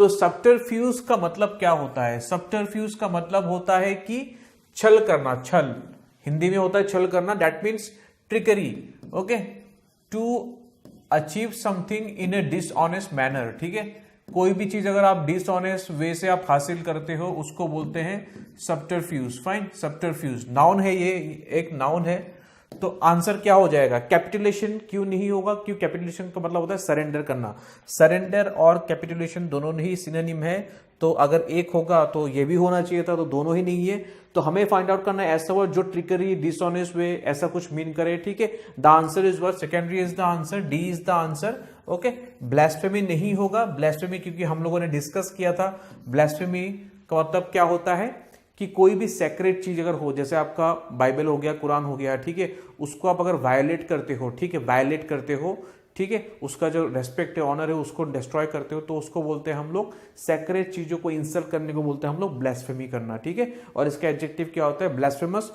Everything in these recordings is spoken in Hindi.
तो सब्टरफ्यूज का मतलब क्या होता है? सब्टरफ्यूज का मतलब होता है कि छल करना, छल हिंदी में होता है छल करना, that means trickery, okay, to achieve something in a dishonest manner, ठीक है। कोई भी चीज अगर आप डिसऑनेस्ट वे से आप हासिल करते हो उसको बोलते हैं सब्टरफ्यूज, फाइन। सब्टरफ्यूज नाउन है, ये एक नाउन है। तो आंसर क्या हो जाएगा? कैपिटुलेशन क्यों नहीं होगा? क्यों? कैपिटुलेशन का मतलब होता है सरेंडर करना। सरेंडर और कैपिटुलेशन दोनों ही सिनोनिम है, तो अगर एक होगा तो ये भी होना चाहिए था, तो दोनों ही नहीं है। तो हमें फाइंड आउट करना है ऐसा वर्ड जो ट्रिकरी, डिसऑनेस्ट वे ऐसा कुछ मीन करे, ठीक है। The answer is what? Secondary is the answer, D is the answer, okay. Blasphemy नहीं होगा, ब्लास्फेमी क्योंकि हम लोगों ने डिस्कस किया था। ब्लास्फेमी का मतलब क्या होता है कि कोई भी सेक्रेट चीज अगर हो, जैसे आपका बाइबल हो गया, कुरान हो गया, ठीक है, उसको आप अगर वायलेट करते हो, ठीक है, वायलेट करते हो, ठीक है, उसका जो रेस्पेक्ट है, ऑनर है, उसको डिस्ट्रॉय करते हो, तो उसको बोलते हैं हम लोग सेक्रेट चीजों को इंसल्ट करने को बोलते हैं हम लोग ब्लास्फेमी करना, ठीक है। और इसका एडजेक्टिव क्या होता है? ब्लास्फेमस।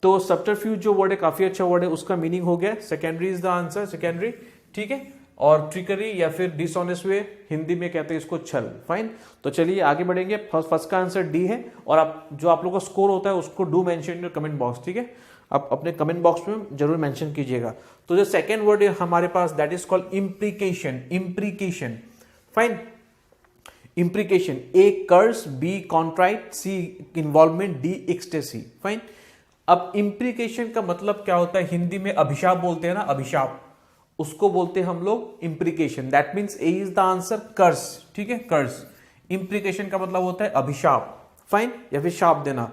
तो सब्टरफ्यूज जो वर्ड है काफी अच्छा वर्ड है, उसका मीनिंग हो गया secondary is the answer, secondary, ठीक है। और ट्रिकरी या फिर डिसऑनेस्ट वे हिंदी में कहते हैं इसको छल, फाइन। तो चलिए आगे बढ़ेंगे। फर्स्ट का आंसर डी है, और आप जो आप लोगों का स्कोर होता है उसको do mention in comment box, ठीक है। आप अपने कमेंट बॉक्स में जरूर मेंशन कीजिएगा। तो जो सेकंड वर्ड है हमारे पास, that is called imprecation, imprecation, fine. Imprecation, a curse, b contrite, c involvement, d ecstasy, fine. अब इम्प्रीकेशन का मतलब क्या होता है? हिंदी में अभिशाप बोलते हैं ना, अभिशाप, उसको बोलते हैं हम लोग imprecation. That means a is the answer, curse, ठीक है, कर्स। इम्प्रीकेशन का मतलब होता है अभिशाप, फाइन, या फिर शाप देना।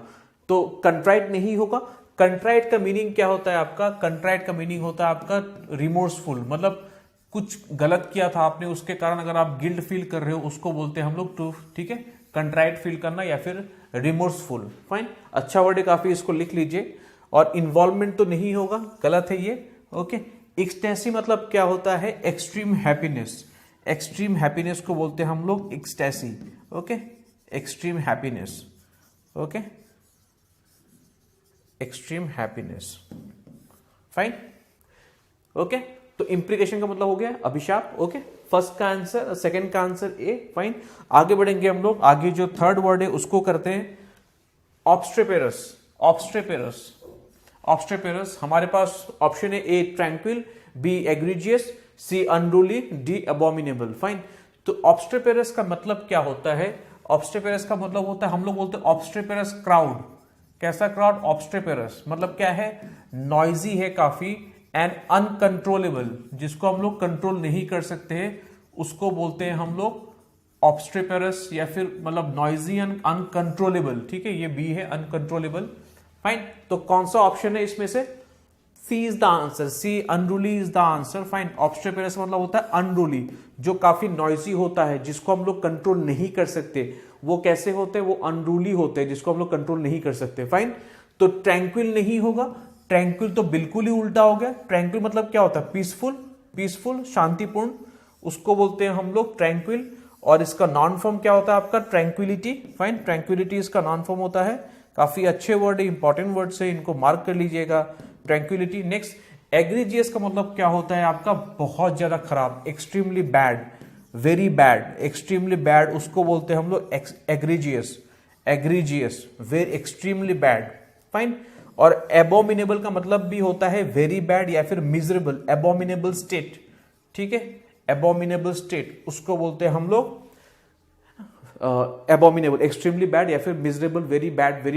तो कंट्राइट नहीं होगा। कंट्राइट का मीनिंग क्या होता है आपका? कंट्राइट का मीनिंग होता है आपका रिमोर्सफुल, मतलब कुछ गलत किया था आपने, उसके कारण अगर आप गिल्ट फील कर रहे हो, उसको बोलते हैं हम लोग टू, ठीक है, कंट्राइट फील करना या फिर रिमोर्सफुल, फाइन। अच्छा वर्ड है काफी, इसको लिख लीजिए। और इन्वॉल्वमेंट तो नहीं होगा, गलत है ये, ओके। एक्सटेसी मतलब क्या होता है? एक्सट्रीम हैप्पीनेस, एक्सट्रीम हैप्पीनेस को बोलते हैं हम लोग ecstasy, okay, extreme happiness, okay, extreme happiness, fine, okay. तो इंप्लीकेशन का मतलब हो गया अभिशाप, ओके। फर्स्ट का आंसर, सेकंड का आंसर ए, फाइन। आगे बढ़ेंगे हम लोग। आगे जो थर्ड वर्ड है उसको करते हैं ऑब्स्ट्रेपेरस, ऑब्स्ट्रेपेरस, ऑब्स्ट्रेपेरस। हमारे पास ऑप्शन है ए ट्रैंक्विल, बी एग्रीजियस, सी अनरूली, डी अबोमिनेबल, फाइन। तो ऑब्स्ट्रेपेरस का मतलब क्या होता है? ऑब्स्ट्रेपेरस का मतलब होता है, हम लोग बोलते हैं ऑब्स्ट्रेपेरस क्राउड। कैसा क्राउड? ऑब्स्ट्रेपेरस मतलब क्या है? नॉइजी है काफी, एंड अनकंट्रोलेबल, जिसको हम लोग कंट्रोल नहीं कर सकते हैं, उसको बोलते हैं हम लोग ऑब्स्ट्रेपेरस, या फिर मतलब नॉइजी एंड अनकंट्रोलेबल, ठीक है, ये बी है, अनकंट्रोलेबल, फाइन। तो कौन सा ऑप्शन है इसमें से? C is the answer, c unruly is the answer, fine. Obstreperous मतलब होता है अनरूली, जो काफी नॉइजी होता है, जिसको हम लोग कंट्रोल नहीं कर सकते। वो कैसे होते हैं? वो अनरूली होते हैं, जिसको हम लोग कंट्रोल नहीं कर सकते, फाइन। तो ट्रैंक्विल नहीं होगा, ट्रैंक्विल तो बिल्कुल ही उल्टा हो गया। ट्रैंक्विल मतलब क्या होता है? पीसफुल, पीसफुल, शांतिपूर्ण, उसको बोलते हैं हम लोग ट्रैंक्विल। और इसका नॉन फॉर्म क्या होता है आपका? Tranquillity, fine. ट्रैंक्विलिटी इसका नॉन फॉर्म होता है। काफी अच्छे वर्ड है, इंपॉर्टेंट वर्ड से इनको मार्क कर लीजिएगा, ट्रैंक्विलिटी। नेक्स्ट, एग्रीजियस का मतलब क्या होता है आपका? बहुत ज्यादा खराब, extremely bad, very bad, extremely bad, उसको बोलते हैं हम लोग egregious, egregious, very extremely bad, fine. और एबोमिनेबल का मतलब भी होता है वेरी बैड या फिर मिजरेबल, एबोमिनेबल स्टेट, ठीक है, एबोमिनेबल स्टेट, उसको बोलते हैं हम लोग एबोमिनेबल, एक्सट्रीमली बैड या फिर miserable, very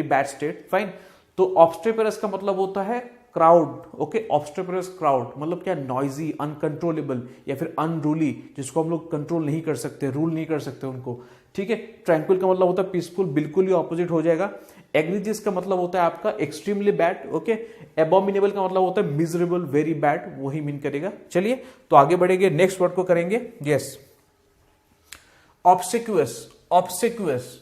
bad state, fine. तो ऑब्स्ट्रेपेरस का मतलब होता है क्राउड, ओके। ऑब्स्ट्रेपेरस क्राउड मतलब क्या? नॉइजी, अनकंट्रोलेबल या फिर अनरूली, जिसको हम लोग कंट्रोल नहीं कर सकते, रूल नहीं कर सकते उनको, ठीक है। ट्रैंक्विल का मतलब होता है पीसफुल, बिल्कुल ही ऑपोजिट हो जाएगा। एग्रीजियस का मतलब होता है आपका एक्सट्रीमली बैड, ओके। एबोमिनेबल का मतलब होता है मिजरेबल, वेरी बैड, वही मीन करेगा। चलिए तो आगे बढ़ेंगे, नेक्स्ट वर्ड को करेंगे, यस, ऑब्सेक्यूअस, ऑब्सेक्यूअस,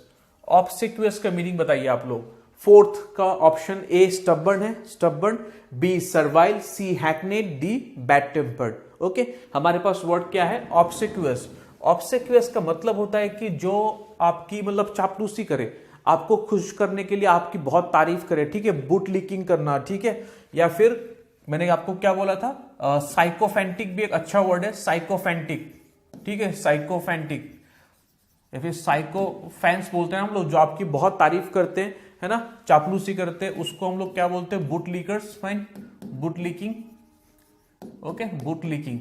ऑब्सेक्यूअस का मीनिंग बताइए आप लोग। फोर्थ का ऑप्शन ए स्टबर्न है, स्टबर्न, बी सर्वाइल, सी hackneyed, D bad tempered, okay. हमारे पास वर्ड क्या है? ऑब्सेक्यूअस। ऑब्सेक्यूअस का मतलब होता है कि जो आपकी मतलब चापलूसी करे, आपको खुश करने के लिए आपकी बहुत तारीफ करे, ठीक है, बुट लीकिंग करना, ठीक है, या फिर मैंने आपको क्या बोला था, साइकोफेंटिक भी एक अच्छा वर्ड है, साइकोफेंटिक, ठीक है, साइकोफेंटिक, या फिर साइको फैंस बोलते हैं हम लोग, जो आपकी बहुत तारीफ करते हैं, है ना, चापलूसी करते हैं, उसको हम लोग क्या बोलते हैं? बुट लीकर्स। फाइन, बुट लीकिंग। ओके, बुट लीकिंग।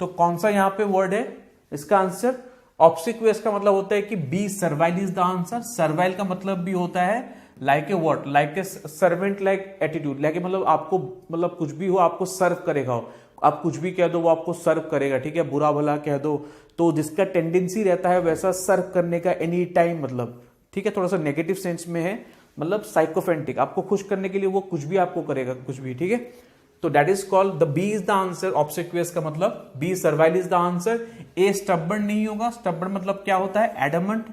तो कौन सा यहां पे वर्ड है इसका आंसर? ऑब्सिक्वियस का मतलब होता है कि b servile is the answer. Servile का मतलब भी होता है like a what, like a servant like attitude, like मतलब आपको, मतलब कुछ भी हो आपको सर्व करेगा, आप कुछ भी कह दो वो आपको सर्व करेगा, ठीक है, बुरा भला कह दो तो जिसका टेंडेंसी रहता है वैसा सर्व करने का एनी टाइम, मतलब ठीक है, थोड़ा सा नेगेटिव सेंस में है, मतलब साइकोफेंटिक, आपको खुश करने के लिए वो कुछ भी आपको करेगा, कुछ भी, ठीक है। तो that is called the b is the answer. Obsequious का मतलब b servile is the answer. A stubborn नहीं होगा। स्टबर्न मतलब क्या होता है? एडमंट।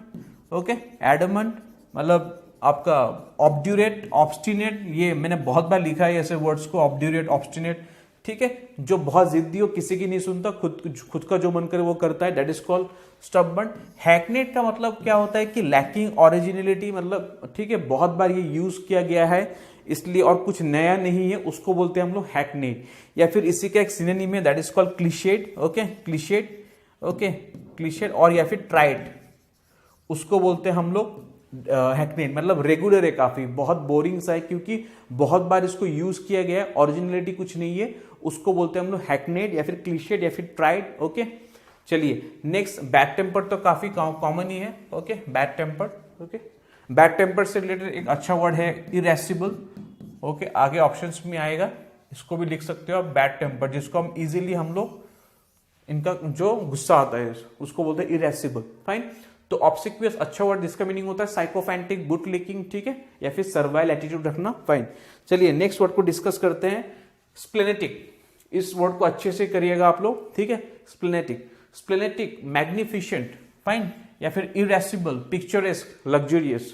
ओके, एडमंट मतलब आपका ऑब्ड्यूरेट, ऑब्स्टिनेट, ये मैंने बहुत बार लिखा है ऐसे वर्ड्स को, ऑब्ड्यूरेट, ऑब्स्टिनेट, ठीक है, जो बहुत जिद्दी हो, किसी की नहीं सुनता, खुद का जो मन करे वो करता है, दैट इज कॉल्ड स्टबर्न। हैकनेट का मतलब क्या होता है कि लैकिंग ओरिजिनलिटी, मतलब ठीक है, बहुत बार ये यूज किया गया है इसलिए और कुछ नया नहीं है, उसको बोलते हैं हम लोग हैकनेट। या फिर इसी का एक सिनोनिम है, that is called clichéd. Okay, clichéd, okay, clichéd, और या फिर ट्राइड, उसको बोलते हैं हम लोग हैकनेट। मतलब रेगुलर है, काफी बहुत बोरिंग सा है क्योंकि बहुत बार इसको यूज किया गया है, ओरिजिनलिटी कुछ नहीं है, उसको बोलते हैं हम लोग हैकनेट या फिर क्लिशेड या फिर ट्राइड। ओके, चलिए नेक्स्ट, बैड टेम्पर तो काफी कॉमन ही है। Okay, bad temper. Okay, bad temper से रिलेटेड एक अच्छा वर्ड है इरेसिबल। ओके, आगे ऑप्शंस में आएगा, इसको भी लिख सकते हो आप, बैड टेम्पर, जिसको हम इजीली हम लोग, इनका जो गुस्सा आता है उसको बोलते हैं इरेसिबल। फाइन, तो ऑब्सिक्वियस अच्छा वर्ड, जिसका मीनिंग होता है साइकोफैंटिक, बुट लीकिंग, ठीक है, या फिर सर्वाइल एटीट्यूड रखना। फाइन, चलिए नेक्स्ट वर्ड को डिस्कस करते हैं, स्प्लेनेटिक। इस वर्ड को अच्छे से करिएगा आप लोग, ठीक है, स्प्लेनेटिक। स्प्लेनेटिक मैग्निफिशेंट, फाइन, या फिर इरेसिबल, पिक्चरेस्क, लग्जरियस।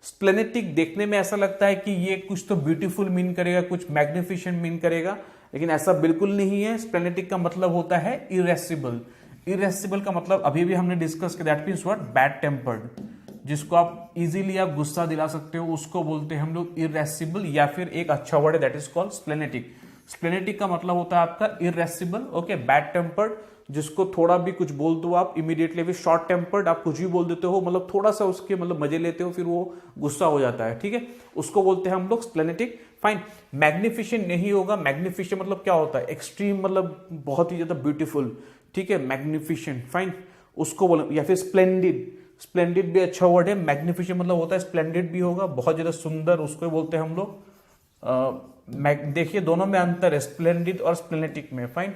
स्प्लेनेटिक देखने में ऐसा लगता है कि ये कुछ तो ब्यूटीफुल मीन करेगा, कुछ मैग्निफिशेंट मीन करेगा, लेकिन ऐसा बिल्कुल नहीं है। स्प्लेनेटिक का मतलब होता है इरेसिबल। इरेसिबल का मतलब अभी भी हमने डिस्कस किया, that means what? Bad tempered, जिसको आप इजीली आप गुस्सा दिला सकते हो, उसको बोलते हैं हम लोग इरेसिबल। या फिर एक अच्छा वर्ड है, दैट इज कॉल्ड स्प्लेनेटिक। स्प्लेनेटिक का मतलब होता है आपका इरेसिबल। ओके, बैड टेम्पर्ड, जिसको थोड़ा भी कुछ बोल दो आप इमीडिएटली, फिर शॉर्ट टेम्पर्ड, आप कुछ भी बोल देते हो, मतलब थोड़ा सा उसके मतलब मजे लेते हो, फिर वो गुस्सा हो जाता है, ठीक है, उसको बोलते हैं हम लोग स्प्लेनेटिक। फाइन, मैग्निफिशेंट नहीं होगा। मैग्निफिशेंट मतलब क्या होता है? एक्सट्रीम, मतलब बहुत ही ज्यादा ब्यूटीफुल, ठीक है, मैग्निफिशेंट। फाइन, उसको बोले, या फिर स्प्लेंडिड। स्प्लेंडिड भी अच्छा वर्ड है। मैग्निफिशेंट मतलब होता है स्प्लेंडिड भी होगा, बहुत ज्यादा सुंदर, उसको बोलते हैं हम लोग। देखिए दोनों में अंतर है, स्प्लेंडिड और स्प्लेनेटिक में। Fine,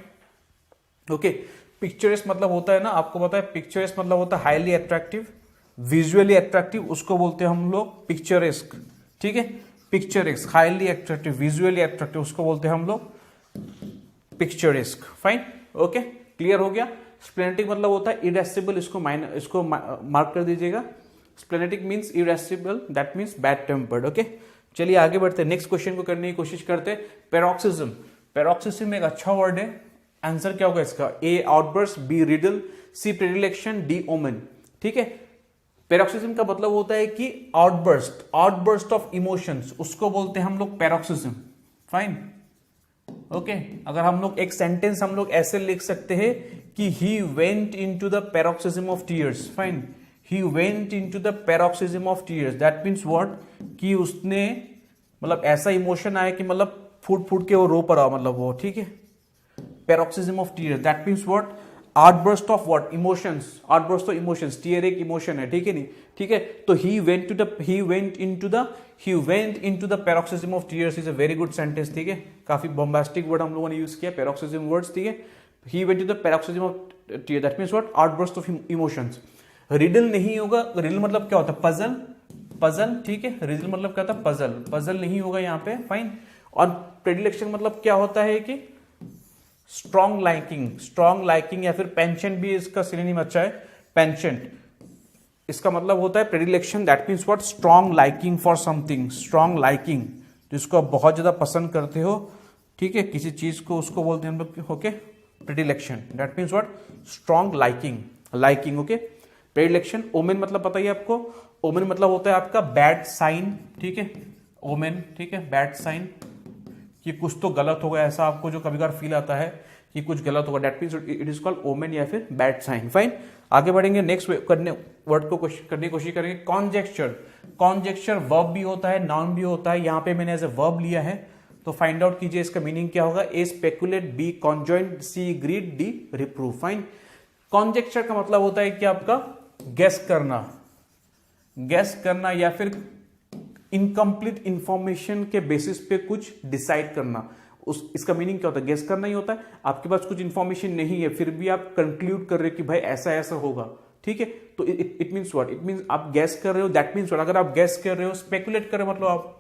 okay. पिक्चरेस्क मतलब होता है ना, आपको पता है, पिक्चरेस्क मतलब होता है हाईली अट्रैक्टिव, विजुअली अट्रैक्टिव, उसको बोलते हैं हम लोग पिक्चरेस्क, ठीक है, picturesque, highly attractive, visually attractive, उसको बोलते हैं हम लोग पिक्चरेस्क। फाइन, ओके, क्लियर हो गया। स्प्लेनेटिक मतलब होता है इरेसिबल, इसको मार्क कर दीजिएगा। Splenetic means irascible, that means bad tempered. Okay, चलिए आगे बढ़ते हैं, नेक्स्ट क्वेश्चन को करने की कोशिश करते हैं। पैरोक्सिज्म। पैरोक्सिज्म एक अच्छा वर्ड है, आंसर क्या होगा इसका? ए आउटबर्स्ट, बी रिडल, सी प्रेडिलेक्शन, डी ओमेन, ठीक है। पैरोक्सिज्म का मतलब होता है कि आउटबर्स्ट, आउटबर्स्ट ऑफ इमोशंस, उसको बोलते हैं हम लोग पैरोक्सिज्म। फाइन, ओके, अगर हम लोग एक सेंटेंस हम लोग ऐसे लिख सकते हैं कि he went into the paroxysm of tears. Fine, he went into the paroxysm of tears, that means what? कि उसने, मतलब ऐसा इमोशन आया कि मतलब फूट फूट के वो रो पड़ा, मतलब वो, ठीक है, paroxysm of tears, that means what? Outburst of what? Emotions, outburst of emotions. Tear एक इमोशन है, ठीक है नहीं, ठीक है। तो he went into the paroxysm of tears is a very good sentence, ठीक है, काफी बॉम्बास्टिक वर्ड हम लोगों ने यूज किया, पैरोक्सिज्म वर्ड्स, ठीक है। He went to the paroxysm of tear, that means what? Outburst of emotions. Riddle नहीं होगा। रिडल मतलब क्या होता है? पजल, पजल, ठीक है, रिडल मतलब क्या होता है? पजल, पजल नहीं होगा यहाँ पे। फाइन, और प्रेडिलेक्शन मतलब क्या होता है कि स्ट्रॉन्ग लाइकिंग, स्ट्रॉन्ग लाइकिंग, या फिर पेंशेंट भी इसका सिनोनिम अच्छा है, पेंशेंट, इसका मतलब होता है predilection, that means what? Strong liking for something, strong liking, जिसको आप बहुत ज्यादा पसंद करते हो, ठीक है, किसी चीज को, उसको बोलते हैं हम लोग, okay, predilection, that means what? Strong liking, liking, okay. Predilection. Omen मतलब पता ही आपको, ओमेन मतलब होता है आपका बैड साइन, ठीक है, ओमेन, ठीक है, बैड साइन, कि कुछ तो गलत होगा, ऐसा आपको जो कभी कभार फील आता है कि कुछ गलत होगा, that means it is called omen या फिर बैड साइन। फाइन, आगे बढ़ेंगे नेक्स्ट करने वर्ड को करने की कोशिश करेंगे। कॉन्जेक्चर, कॉन्जेक्चर वर्ब भी होता है, नाउन भी होता है। यहां पे मैंने एज ए वर्ब लिया है, तो फाइंड आउट कीजिए इसका मीनिंग क्या होगा। ए स्पेकुलेट, बी कॉन्जॉइंट, सी ग्रीड, डी रिप्रूव। फाइन। कॉन्जेक्चर का मतलब होता है कि आपका गेस करना, गेस करना या फिर इनकम्प्लीट इंफॉर्मेशन के बेसिस पे कुछ डिसाइड करना। इसका मीनिंग क्या होता है, गेस करना ही होता है। आपके पास कुछ इंफॉर्मेशन नहीं है, फिर भी आप कंक्लूड कर रहे हो कि भाई ऐसा ऐसा होगा, ठीक है। तो it means what, it means आप गैस कर रहे हो, दैट मीन्स व्हाट। अगर आप गैस कर रहे हो, स्पेकुलेट कर रहे हो, मतलब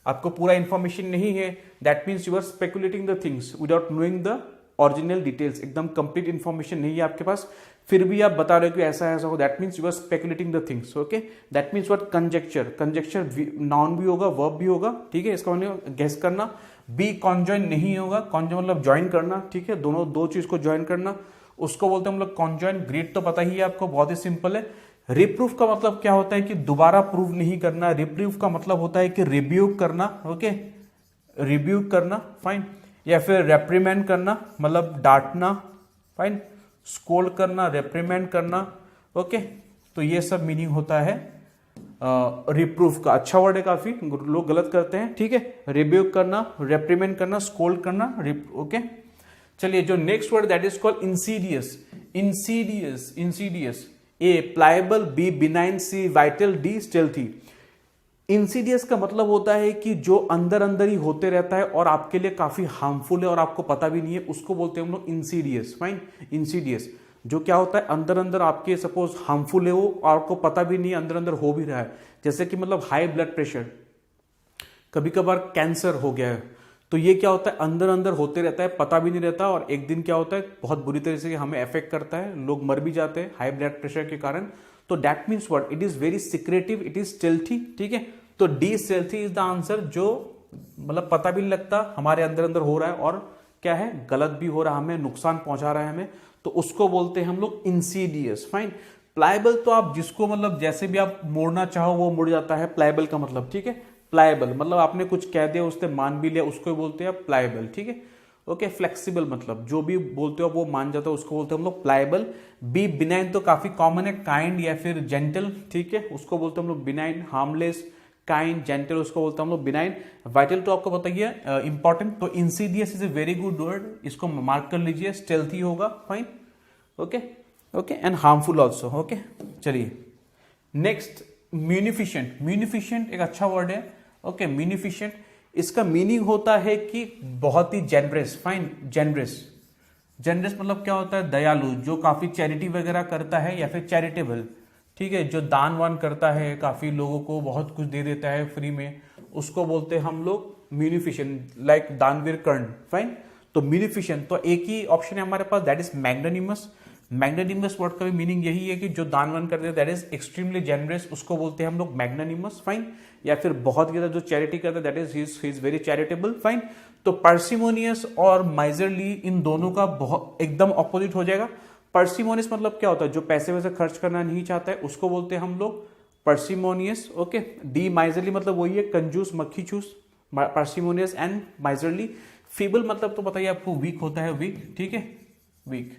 आपको पूरा इंफॉर्मेशन नहीं है, that means you are speculating the things without knowing the original details. एकदम कंप्लीट इंफॉर्मेशन नहीं है आपके पास, फिर भी आप बता रहे हो कि ऐसा ऐसा हो, that means you are speculating the things. Okay, that means what, conjecture. Conjecture noun भी होगा, वर्ब भी होगा, ठीक है। इसका मतलब गैस करना। बी कॉन्जॉइन नहीं होगा, कॉन्जॉइन मतलब ज्वाइन करना, ठीक है, दोनों दो चीज को ज्वाइन करना, उसको बोलते हैं हम लोग कॉन्जॉइन। ग्रीड तो पता ही है आपको, बहुत ही सिंपल है। रिप्रूफ का मतलब क्या होता है कि दोबारा प्रूव नहीं करना। रिप्रूफ का मतलब होता है कि रिब्यूक करना, ओके, रिब्यूक करना, फाइन। या फिर रेप्रीमेंड करना, मतलब डांटना, फाइन। स्कोल्ड करना, रेप्रीमेंड करना, ओके। तो ये सब मीनिंग होता है रिप्रूफ का। अच्छा वर्ड है काफी, लोग गलत करते हैं, ठीक है। रिब्यूक करना, रेप्रीमेंड करना, स्कोल्ड करना, ओके। चलिए, जो next word that is called insidious. Insidious, insidious. A pliable, b benign, c vital, d stealthy. Insidious का मतलब होता है कि जो अंदर अंदर ही होते रहता है और आपके लिए काफी हार्मफुल है और आपको पता भी नहीं है, उसको बोलते हैं हम लोग इंसीडियस। फाइन। इंसीडियस जो क्या होता है, अंदर अंदर आपके सपोज हार्मफुल है वो, और आपको पता भी नहीं, अंदर अंदर हो भी रहा है। जैसे कि मतलब हाई ब्लड प्रेशर, कभी कभार कैंसर हो गया है, तो ये क्या होता है, अंदर अंदर होते रहता है, पता भी नहीं रहता, और एक दिन क्या होता है, बहुत बुरी तरह से हमें अफेक्ट करता है, लोग मर भी जाते हैं हाई ब्लड प्रेशर के कारण। तो that means what, it is very secretive, it is stealthy, ठीक है। तो D stealthy is the answer, जो मतलब पता भी नहीं लगता, हमारे अंदर अंदर हो रहा है और क्या है, गलत भी हो रहा है, हमें नुकसान पहुंचा रहा है हमें, तो उसको बोलते हैं हम लोग इंसीडियस। फाइन। प्लायबल तो आप जिसको मतलब जैसे भी आप मोड़ना चाहो वो मुड़ जाता है, प्लायबल का मतलब, ठीक है। प्लायबल मतलब आपने कुछ कह दिया, उसने मान भी लिया, उसको बोलते हैं प्लायबल, ठीक है। ओके, फ्लेक्सिबल मतलब जो भी बोलते हो वो मान जाता है, उसको बोलते हैं हम लोग प्लायबल। बी बिनाइन तो काफी कॉमन है, काइंड या फिर जेंटल, ठीक है, उसको बोलते हैं हम लोग बिनाइन। हार्मलेस, काइंड, जेंटल, उसको बोलते हैं हम लोग बिनाइन। वाइटल तो आपको बताइए इंपॉर्टेंट। तो Insidious is a very good word, इसको मार्क कर लीजिए। स्टेल्थी होगा, fine, okay okay, and harmful also, okay. चलिए नेक्स्ट, म्यूनिफिशेंट। म्यूनिफिशेंट एक अच्छा वर्ड है, ओके। म्यूनिफिशेंट, इसका मीनिंग होता है कि बहुत ही जेनरस, फाइन, जेनरस। जेनरस मतलब क्या होता है, दयालु, जो काफी चैरिटी वगैरह करता है, या फिर चैरिटेबल, ठीक है, जो दान वान करता है, काफी लोगों को बहुत कुछ दे देता है फ्री में, उसको बोलते हैं हम लोग म्यूनिफिशेंट, लाइक दानवीर कर्ण, फाइन। तो म्यूनिफिशेंट, तो एक ही ऑप्शन है हमारे पास, that is magnanimous. Magnanimous word का भी मीनिंग यही है कि जो दान वान करते हैं, दैट इज एक्सट्रीमली जेनरस, उसको बोलते हैं हम लोग मैग्नानिमस, फाइन। या फिर बहुत ज्यादा जो चैरिटी करता है, that is he is very charitable, fine. तो पार्सिमोनियस और माइजरली, इन दोनों का बहुत एकदम ऑपोजिट हो जाएगा। पार्सिमोनियस मतलब क्या होता है, जो पैसे वैसे खर्च करना नहीं चाहता है, उसको बोलते हैं हम लोग पार्सिमोनियस, ओके। डी माइजरली मतलब वही है, कंजूस, मक्खी चूस, पार्सिमोनियस एंड माइजरली। फीबल मतलब तो बताइए आपको, वीक होता है, वीक, ठीक है, वीक,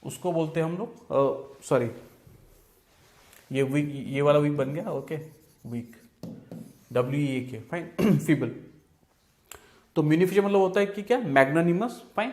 उसको बोलते हैं हम लोग, सॉरी ये वीक, ये वाला वीक बन गया, okay, weak, WEAK, fine. Feeble. तो म्यूनिफिशेंट मतलब होता है कि क्या, मैग्नानिमस, फाइन।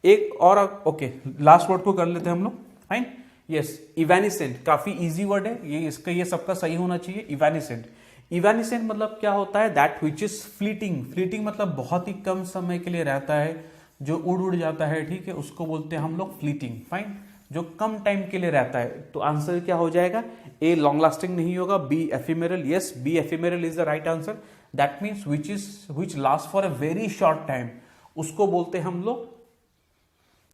एक और, ओके, लास्ट वर्ड को कर लेते हैं हम लोग, फाइन। यस, इवेनिसेंट, काफी इजी वर्ड है ये, इसका ये सबका सही होना चाहिए। इवेनिसेंट, इवेनिसेंट मतलब क्या होता है, that which is fleeting. Fleeting मतलब बहुत ही कम समय के लिए रहता है, जो उड़ उड़ जाता है, ठीक है, उसको बोलते हैं हम लोग फ्लीटिंग, फाइन। जो कम टाइम के लिए रहता है, तो आंसर क्या हो जाएगा, ए लॉन्ग लास्टिंग नहीं होगा, b ephemeral. Yes, b ephemeral is the right answer. That means which last for a very short time, उसको बोलते हैं हम लोग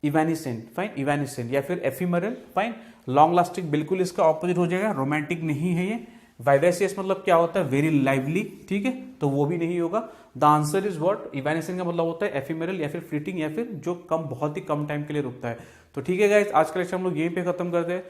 इवेनिसेंट, फाइन, इवेनिसेंट या फिर एफिमेरल, फाइन। लॉन्ग लास्टिंग बिल्कुल इसका ऑपोजिट हो जाएगा, रोमांटिक नहीं है ये। वाइवेसियस मतलब क्या होता है, वेरी लाइवली, ठीक है, तो वो भी नहीं होगा। The answer is what, evanescent का मतलब होता है एफिमेरल या फिर फ्लीटिंग, या फिर जो कम, बहुत ही कम टाइम के लिए रुकता है। तो ठीक है गाइस, आज का लेक्चर हम लोग यहीं पे खत्म करते हैं।